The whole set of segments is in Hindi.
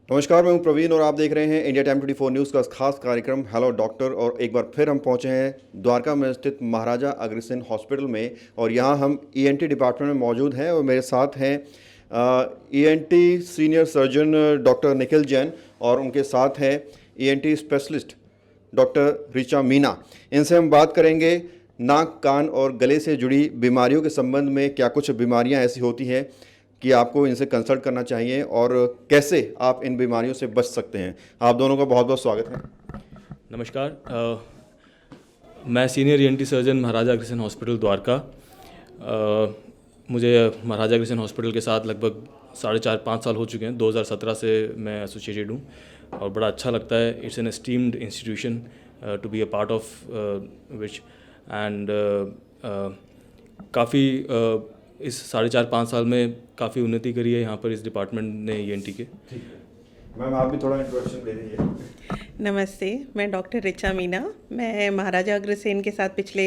नमस्कार, मैं हूं प्रवीण और आप देख रहे हैं इंडिया टाइम 24 न्यूज़ का खास कार्यक्रम हेलो डॉक्टर। और एक बार फिर हम पहुंचे हैं द्वारका में स्थित महाराजा अग्रसेन हॉस्पिटल में और यहां हम ईएनटी डिपार्टमेंट में मौजूद हैं और मेरे साथ हैं ENT senior surgeon doctor Nikhil Jain और उनके साथ हैं ENT specialist doctor Richa Meena. इनसे हम बात करेंगे नाक, कान और गले से जुड़ी बीमारियों के संबंध में। क्या कुछ बीमारियां ऐसी होती हैं कि आपको इनसे कंसल्ट करना चाहिए और कैसे आप इन बीमारियों से बच सकते हैं। आप दोनों का बहुत बहुत स्वागत है। नमस्कार। मैं senior ENT surgeon Maharaja Agrasen hospital Dwarka. मुझे महाराजा अग्रसेन हॉस्पिटल के साथ लगभग 4.5 साल हो चुके हैं। 2017 से मैं एसोसिएटेड हूँ और बड़ा अच्छा लगता है। It's an esteemed institution to be a part of which and काफ़ी इस 4.5 साल में काफ़ी उन्नति करी है यहाँ पर इस डिपार्टमेंट ने ईएनटी के। मैम, आप भी थोड़ा इंट्रोडक्शन दे दीजिए। नमस्ते, मैं डॉक्टर ऋचा मीना। मैं महाराजा अग्रसेन के साथ पिछले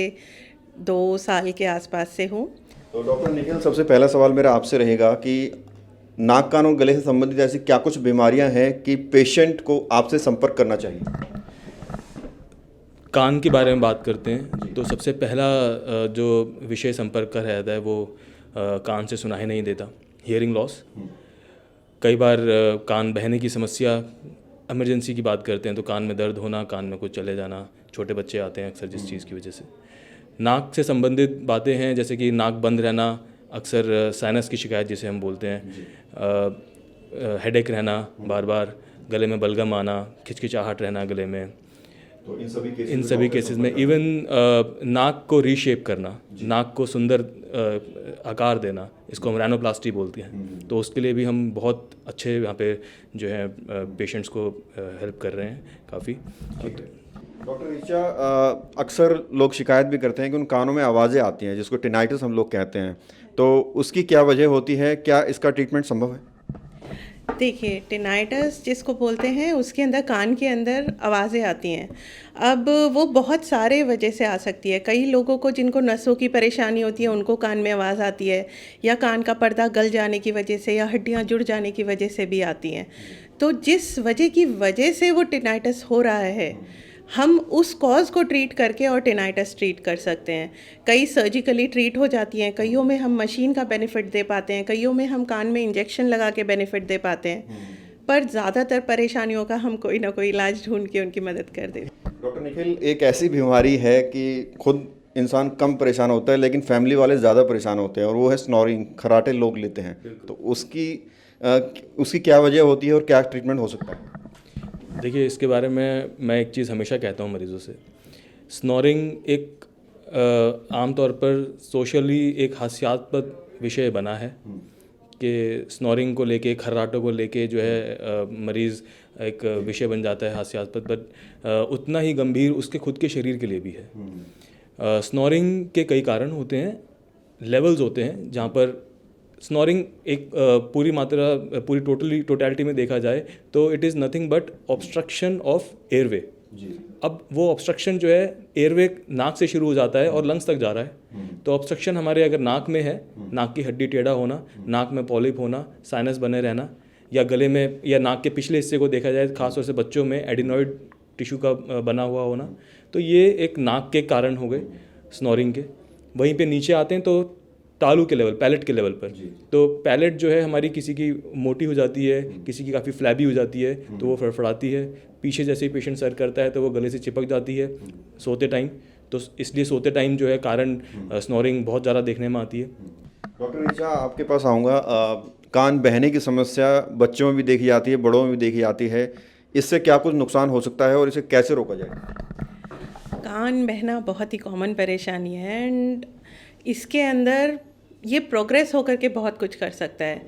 2 साल के आसपास से हूँ। तो डॉक्टर निखिल, सबसे पहला सवाल मेरा आपसे रहेगा कि नाक, कान और गले से संबंधित ऐसी क्या कुछ बीमारियां हैं कि पेशेंट को आपसे संपर्क करना चाहिए। कान के बारे में बात करते हैं तो सबसे पहला जो विषय संपर्क का रहता है वो कान से सुनाई नहीं देता, हियरिंग लॉस। कई बार कान बहने की समस्या, इमरजेंसी की बात करते हैं तो कान में दर्द होना, कान में कुछ चले जाना, छोटे बच्चे आते हैं अक्सर जिस चीज़ की वजह से। नाक से संबंधित बातें हैं जैसे कि नाक बंद रहना, अक्सर साइनस की शिकायत जिसे हम बोलते हैं, हेडेक रहना बार बार, गले में बलगम आना, खिचखिचाहट रहना गले में। तो इन सभी केसेस में इवन नाक को रीशेप करना, नाक को सुंदर आकार देना, इसको हम रैनोप्लास्टी बोलते हैं। तो उसके लिए भी हम बहुत अच्छे यहाँ पे जो है पेशेंट्स को हेल्प कर रहे हैं काफ़ी। डॉक्टर ऋचा, अक्सर लोग शिकायत भी करते हैं कि उन कानों में आवाज़ें आती हैं जिसको टिनाइटिस हम लोग कहते हैं, तो उसकी क्या वजह होती है? क्या इसका ट्रीटमेंट संभव है? देखिए, टिनाइटस जिसको बोलते हैं उसके अंदर कान के अंदर आवाज़ें आती हैं। अब वो बहुत सारे वजह से आ सकती है। कई लोगों को जिनको नसों की परेशानी होती है उनको कान में आवाज़ आती है, या कान का पर्दा गल जाने की वजह से या हड्डियाँ जुड़ जाने की वजह से भी आती हैं। तो जिस वजह से वो टिनाइटस हो रहा है, हम उस कॉज को ट्रीट करके और टिनाइटस ट्रीट कर सकते हैं। कई सर्जिकली ट्रीट हो जाती हैं, कईयों में हम मशीन का बेनिफिट दे पाते हैं, कईयों में हम कान में इंजेक्शन लगा के बेनिफिट दे पाते हैं। पर ज़्यादातर परेशानियों का हम कोई ना कोई इलाज ढूंढ के उनकी मदद कर दें। डॉक्टर निखिल, एक ऐसी बीमारी है कि खुद इंसान कम परेशान होता है लेकिन फैमिली वाले ज़्यादा परेशान होते हैं और वो है स्नोरिंग, खर्राटे लोग लेते हैं। तो उसकी क्या वजह होती है और क्या ट्रीटमेंट हो सकता है? देखिए, इसके बारे में मैं एक चीज़ हमेशा कहता हूँ मरीज़ों से। स्नोरिंग एक आमतौर पर सोशली एक हास्यास्पद विषय बना है कि स्नोरिंग को लेके, खर्राटों को लेके जो है मरीज़ एक विषय बन जाता है हास्यास्पद, बट उतना ही गंभीर उसके खुद के शरीर के लिए भी है। स्नोरिंग के कई कारण होते हैं, लेवल्स होते हैं जहाँ पर स्नोरिंग एक पूरी टोटलिटी में देखा जाए तो it is nothing but obstruction of airway. अब वो ऑब्स्ट्रक्शन जो है एयरवे नाक से शुरू हो जाता है और लंग्स तक जा रहा है। तो ऑब्स्ट्रक्शन हमारे अगर नाक में है, नाक की हड्डी टेढ़ा होना, नाक में पॉलिप होना, साइनस बने रहना, या गले में या नाक के पिछले हिस्से को देखा जाए खासतौर से बच्चों में एडिनॉइड टिश्यू का बना हुआ होना, तो ये एक नाक के कारण हो गए स्नोरिंग के। वहीं पे नीचे आते हैं तो तालू के लेवल, पैलेट के लेवल पर। तो पैलेट जो है हमारी किसी की मोटी हो जाती है, किसी की काफ़ी फ्लैबी हो जाती है तो वो फड़फड़ाती है। पीछे जैसे ही पेशेंट सर करता है तो वो गले से चिपक जाती है सोते टाइम। तो इसलिए सोते टाइम जो है कारण स्नोरिंग बहुत ज़्यादा देखने में आती है। डॉक्टर ऋचा, आपके पास आऊँगा। कान बहने की समस्या बच्चों में भी देखी जाती है, बड़ों में भी देखी जाती है। इससे क्या कुछ नुकसान हो सकता है और इसे कैसे रोका जाए? कान बहना बहुत ही कॉमन परेशानी है एंड इसके अंदर ये प्रोग्रेस होकर के बहुत कुछ कर सकता है।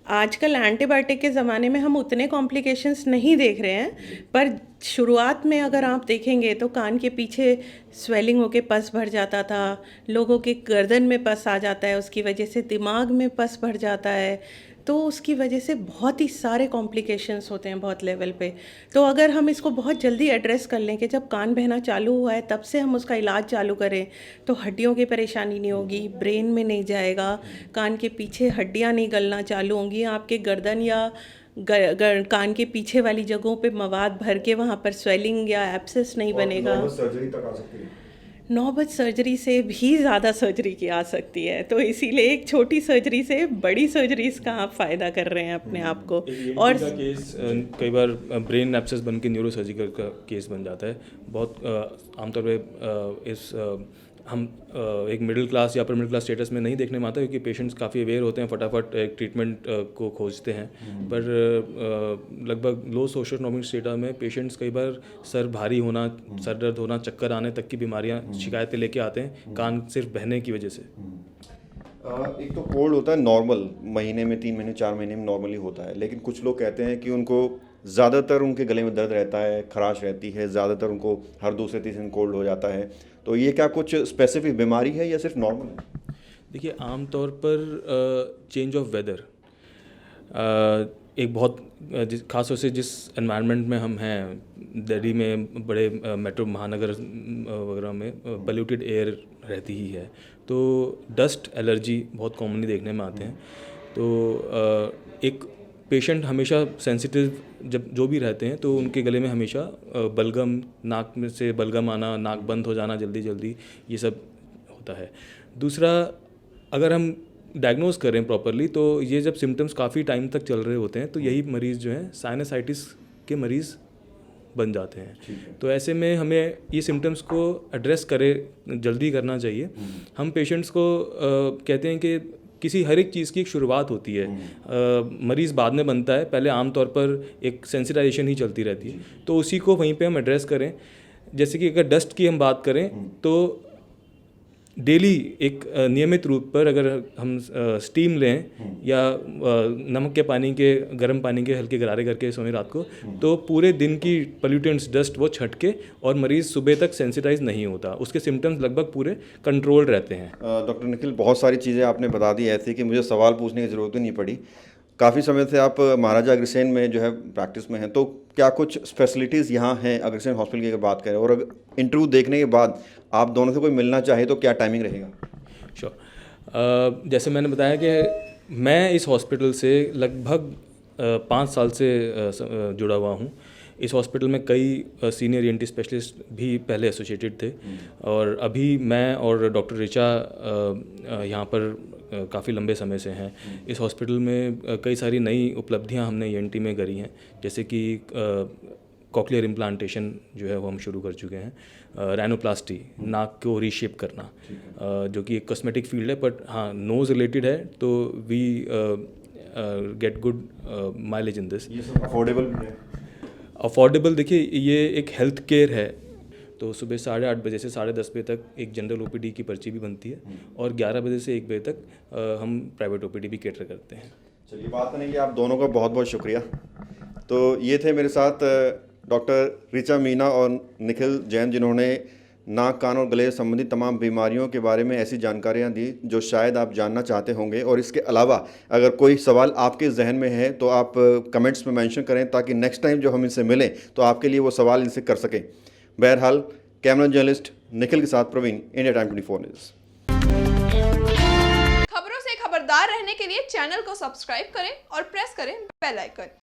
आजकल एंटीबायोटिक के ज़माने में हम उतने कॉम्प्लिकेशंस नहीं देख रहे हैं, पर शुरुआत में अगर आप देखेंगे तो कान के पीछे स्वेलिंग होके पस भर जाता था, लोगों के गर्दन में पस आ जाता है, उसकी वजह से दिमाग में पस भर जाता है। तो उसकी वजह से बहुत ही सारे कॉम्प्लिकेशंस होते हैं बहुत लेवल पे। तो अगर हम इसको बहुत जल्दी एड्रेस कर लें कि जब कान बहना चालू हुआ है तब से हम उसका इलाज चालू करें, तो हड्डियों की परेशानी नहीं होगी, ब्रेन में नहीं जाएगा, कान के पीछे हड्डियां नहीं गलना चालू होंगी, आपके गर्दन या कान के पीछे वाली जगहों पे मवाद भर के वहाँ पर स्वेलिंग या एब्सेस नहीं बनेगा। सर्जरी तक आ सकती है। नौबत सर्जरी से भी ज़्यादा सर्जरी की आ सकती है, तो इसीलिए एक छोटी सर्जरी से बड़ी सर्जरीज का आप फ़ायदा कर रहे हैं अपने आप को। और केस कई बार ब्रेन एब्सेस बन के न्यूरोसर्जिकल का केस बन जाता है। बहुत आमतौर पे हम एक मिडिल क्लास या अपर मिडिल क्लास स्टेटस में नहीं देखने में आता, क्योंकि पेशेंट्स काफ़ी अवेयर होते हैं, फटाफट एक ट्रीटमेंट को खोजते हैं। पर लगभग लो सोशो इकोनॉमिक स्टेटस में पेशेंट्स कई बार सर भारी होना, सर दर्द होना, चक्कर आने तक की बीमारियां शिकायतें लेके आते हैं, कान सिर्फ बहने की वजह से। एक तो कोल्ड होता है नॉर्मल, महीने में 3 महीने 4 महीने में नॉर्मली होता है, लेकिन कुछ लोग कहते हैं कि उनको ज़्यादातर उनके गले में दर्द रहता है, खराश रहती है, ज़्यादातर उनको हर दूसरे तीसरे दिन कोल्ड हो जाता है। तो ये क्या कुछ स्पेसिफिक बीमारी है या सिर्फ नॉर्मल है? देखिए, आमतौर पर चेंज ऑफ वेदर एक बहुत खास तौर से जिस एनवायरनमेंट में हम हैं, दिल्ली में बड़े मेट्रो महानगर वगैरह में पोल्यूटेड एयर रहती ही है, तो डस्ट एलर्जी बहुत कॉमनली देखने में आते हैं। तो एक पेशेंट हमेशा सेंसिटिव जब जो भी रहते हैं, तो उनके गले में हमेशा बलगम, नाक में से बलगम आना, नाक बंद हो जाना जल्दी जल्दी, ये सब होता है। दूसरा, अगर हम डायग्नोज करें प्रॉपरली, तो ये जब सिम्टम्स काफ़ी टाइम तक चल रहे होते हैं, तो यही मरीज़ जो हैं साइनसाइटिस के मरीज़ बन जाते हैं। तो ऐसे में हमें ये सिम्टम्स को एड्रेस करें जल्दी करना चाहिए। हम पेशेंट्स को कहते हैं कि किसी हर एक चीज़ की एक शुरुआत होती है, मरीज़ बाद में बनता है, पहले आमतौर पर एक सेंसिटाइजेशन ही चलती रहती है, तो उसी को वहीं पे हम एड्रेस करें। जैसे कि अगर डस्ट की हम बात करें, तो डेली एक नियमित रूप पर अगर हम स्टीम लें या नमक के पानी के, गर्म पानी के हल्के गरारे करके सोएं रात को, तो पूरे दिन की पोल्यूटेंट्स डस्ट वो छटके और मरीज़ सुबह तक सेंसिटाइज नहीं होता, उसके सिम्टम्स लगभग पूरे कंट्रोल रहते हैं। डॉक्टर निखिल, बहुत सारी चीज़ें आपने बता दी ऐसी कि मुझे सवाल पूछने की ज़रूरत ही नहीं पड़ी। काफ़ी समय से आप महाराजा अग्रसेन में जो है प्रैक्टिस में हैं, तो क्या कुछ फैसिलिटीज़ यहाँ हैं अग्रसेन हॉस्पिटल की अगर बात करें, और अगर इंटरव्यू देखने के बाद आप दोनों से कोई मिलना चाहे तो क्या टाइमिंग रहेगा? श्योर। जैसे मैंने बताया कि मैं इस हॉस्पिटल से लगभग 5 साल से जुड़ा हुआ हूँ। इस हॉस्पिटल में कई सीनियर ENT स्पेशलिस्ट भी पहले एसोसिएटेड थे, और अभी मैं और डॉक्टर ऋचा यहाँ पर काफ़ी लंबे समय से हैं। इस हॉस्पिटल में कई सारी नई उपलब्धियाँ हमने ENT में करी हैं, जैसे कि कॉक्लियर इम्प्लांटेशन जो है वो हम शुरू कर चुके हैं, रैनोप्लास्टी, नाक को रीशेप करना, जो कि एक कॉस्मेटिक फील्ड है, बट हाँ नोज़ रिलेटेड है, तो we get good mileage in this. ये सब अफोर्डेबल भी है? अफोर्डेबल, देखिए ये एक हेल्थ केयर है, तो सुबह 8:30 बजे से 10:30 बजे तक एक जनरल OPD की पर्ची भी बनती है, और 11 बजे से 1 बजे तक हम प्राइवेट OPD भी कैटर करते हैं। चलिए, बात करेंगे। आप दोनों का बहुत बहुत शुक्रिया। तो ये थे मेरे साथ डॉक्टर ऋचा मीना और निखिल जैन, जिन्होंने नाक, कान और गले संबंधी तमाम बीमारियों के बारे में ऐसी जानकारियां दी जो शायद आप जानना चाहते होंगे। और इसके अलावा अगर कोई सवाल आपके जहन में है तो आप कमेंट्स में मेंशन करें, ताकि नेक्स्ट टाइम जो हम इनसे मिलें तो आपके लिए वो सवाल इनसे कर सकें। बहरहाल, कैमरा जर्नलिस्ट निखिल के साथ प्रवीण, इंडिया टाइम 24 न्यूज़। खबरों से खबरदार रहने के लिए चैनल को सब्सक्राइब करें और प्रेस करें बेल आइकन।